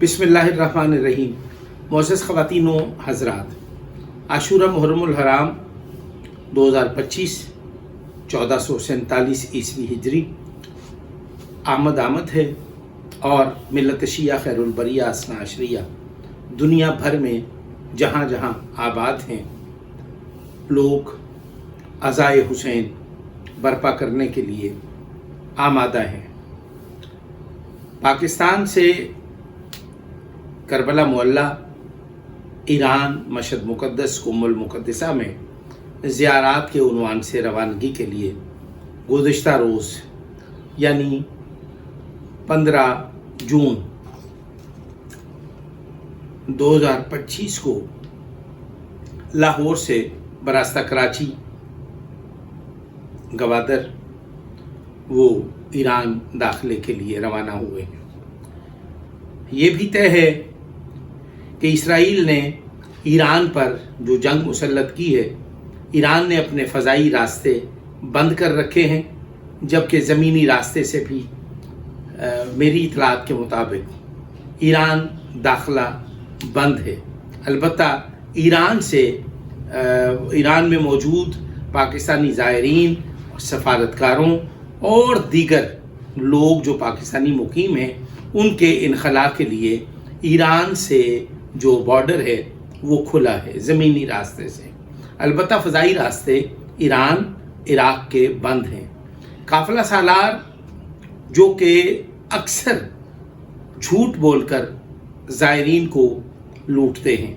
बिस्मिल्लाहिर्रहमानिर्रहीम। मोअज़्ज़ज़ ख़वातीन व हज़रात, आशूरा मुहर्रमुल हराम 2025 1447 ईस्वी हिजरी आमद है और मिल्लत शिया खैरुल बरिया असना अशरिया दुनिया भर में जहाँ जहाँ आबाद हैं लोग अज़ाए हुसैन बर्पा करने के लिए आमादा हैं। पाकिस्तान से करबला मुअल्ला, ईरान मशहद मुक़द्दस कुम्मुल मुक़द्दसा में ज़ियारात के उन्वान से रवानगी के लिए गुज़िश्ता रोज़ यानी 15 जून 2025 को लाहौर से बरास्ता कराची गवादर वो ईरान दाखिले के लिए रवाना हुए हैं। ये भी तय है कि इसराइल ने ईरान पर जो जंग मुसल्लत की है, ईरान ने अपने फ़ज़ाई रास्ते बंद कर रखे हैं, जबकि ज़मीनी रास्ते से भी मेरी इतलात के मुताबिक ईरान दाखिला बंद है। अलबत्ता ईरान में मौजूद पाकिस्तानी ज़ायरीन, सफारतकारों और दीगर लोग जो पाकिस्तानी मुकीम हैं, उनके इनखला के लिए ईरान से जो बॉर्डर है वो खुला है ज़मीनी रास्ते से। अलबत्ता फ़ज़ाई रास्ते ईरान इराक़ के बंद हैं। काफ़िला सालार जो कि अक्सर झूठ बोलकर ज़ायरीन को लूटते हैं,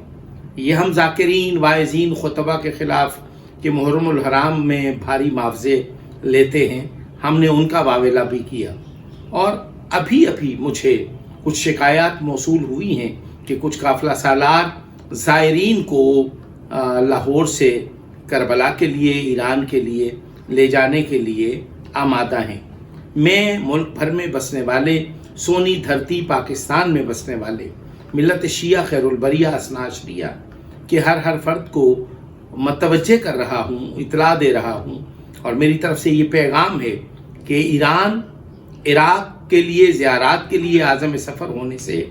ये हम ज़ाकिरीन वाइज़ीन खुतबा के ख़िलाफ़ कि मुहर्रमुल हराम में भारी मुआवज़े लेते हैं, हमने उनका वावेला भी किया। और अभी मुझे कुछ शिकायत मौसूल हुई हैं कि कुछ काफ़िला सालार ज़ायरीन को लाहौर से करबला के लिए, ईरान के लिए ले जाने के लिए आमादा हैं। मैं मुल्क भर में बसने वाले, सोनी धरती पाकिस्तान में बसने वाले मिल्लत शिया खैरुल बरिया असना अशरिया के हर फर्द को मतवज्जे कर रहा हूँ, इतला दे रहा हूँ और मेरी तरफ से ये पैगाम है कि ईरान इराक़ के लिए ज़ियारात के लिए आज़म सफ़र होने से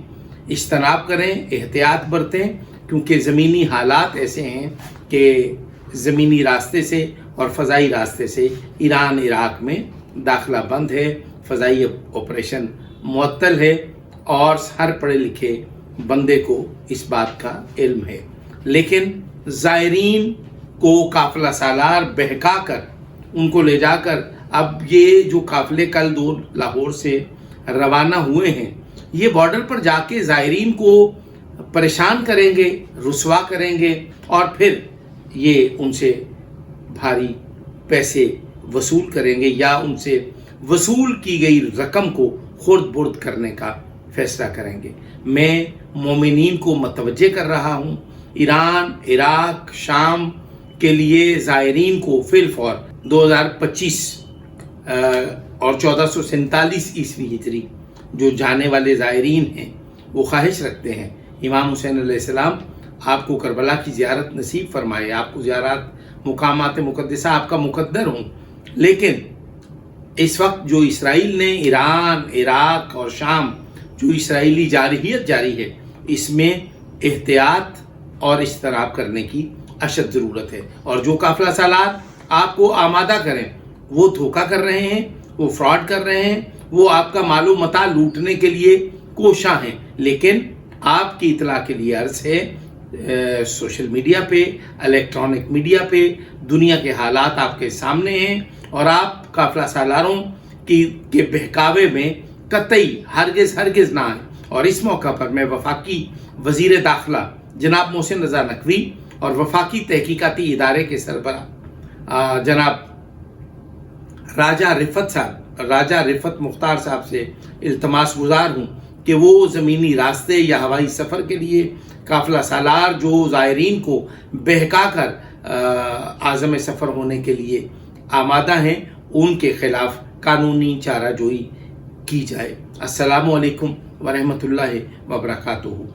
इज्तनाब करें, एहतियात बरतें, क्योंकि ज़मीनी हालात ऐसे हैं कि ज़मीनी रास्ते से और फ़ज़ाई रास्ते से ईरान इराक़ में दाखिला बंद है, फ़ज़ाई ऑपरेशन मुअत्तल है और हर पढ़े लिखे बंदे को इस बात का इल्म है। लेकिन ज़ायरीन को काफ़िला सालार बहका कर उनको ले जाकर अब ये जो काफ़िले कल 2 लाहौर से रवाना हुए हैं, ये बॉर्डर पर जाके ज़ायरीन को परेशान करेंगे, रुसवा करेंगे और फिर ये उनसे भारी पैसे वसूल करेंगे या उनसे वसूल की गई रकम को खुर्द बुर्द करने का फ़ैसला करेंगे। मैं मोमिनीन को मतवज्जे कर रहा हूँ, ईरान, इराक़, शाम के लिए ज़ायरीन को फिलफौर 2025 और 1447 ईस्वी हिजरी जो जाने वाले ज़ायरीन हैं वो ख्वाहिश रखते हैं इमाम हुसैन अलैहिस्सलाम आपको करबला की ज़ियारत नसीब फरमाए, आपको ज़ियारत मुकामात मुक़द्दसा आपका मुक़द्दर हूँ। लेकिन इस वक्त जो इसराइल ने ईरान, इराक़ और शाम जो इसराइली जारहियत जारी है, इसमें एहतियात और इज्तनाब करने की अशद ज़रूरत है। और जो काफ़िला सालार आपको आमादा करें वो धोखा कर रहे हैं, वो फ्रॉड कर रहे हैं, वो आपका मालूम मता लूटने के लिए कोशा हैं। लेकिन आपकी इतला के लिए अर्ज़ है, सोशल मीडिया पे, इलेक्ट्रॉनिक मीडिया पे दुनिया के हालात आपके सामने हैं और आप काफ़िला सालारों के बहकावे में कतई हरगिज़ ना आए। और इस मौका पर मैं वफाकी वज़ीर दाखिला जनाब मोहसिन रज़ा नकवी और वफाकी तहकीकाती इदारे के सरबराह जनाब राजा रिफत मुख्तार साहब से इल्तमास गुजार हूँ कि वो ज़मीनी रास्ते या हवाई सफ़र के लिए काफ़िला सालार जो ज़ायरीन को बहका कर आज़म सफ़र होने के लिए आमादा हैं, उनके ख़िलाफ़ कानूनी चाराजोई की जाए। अस्सलामु अलैकुम व रहमतुल्लाहि व बरकातुहू।